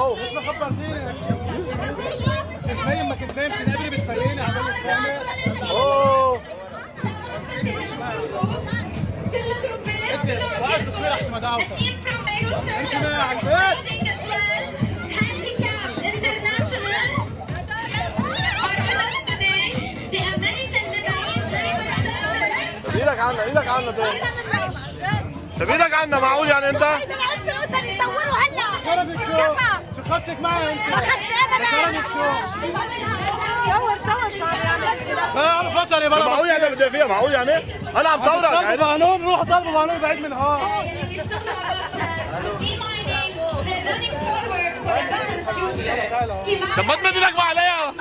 اهو. مش مخبرتيني كنت نايم، ما كنت نايم تنقبري بتفيقني عمال فاهمه. اوه انت وقف تصوير احسن ما ده اوصل. امشي معايا على البيت. ايدك عنا، ايدك عنا دول. طب ايدك عنا معقول يعني انت؟ فلوس يصوروا هلا. شرفك شو خصك معي انت؟ ما خصني ابدا. شرفك شو؟ صور شعري. لا انا فصلي بلا. معقول يعني بدي فيها؟ معقول يعني؟ انا عم صورك طلبوا قانون، روحوا طلبوا قانون بعيد من هون. طب ما تمد ايدك عليها.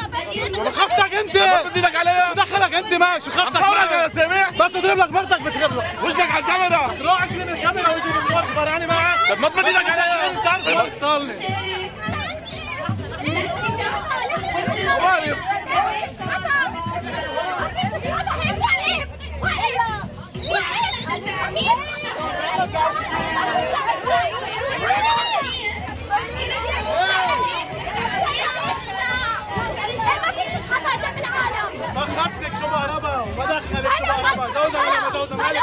ما خصك انت؟ ما تمد ايدك عليها. شو دخلك انت معي؟ شو خصك؟ عم صورك يا سامح. بس اضرب لك مرتك بتغيب لك. وجهك على الكاميرا. روح اشيل من الكاميرا وجهي بالصور. شو فرقاني معك؟ طب ما تمد ايدك عليها. انت عارف ما بتطلني. ما خصك شو بقربها وما دخلك شو بقربها. جوزها ولا ما جوزها مالك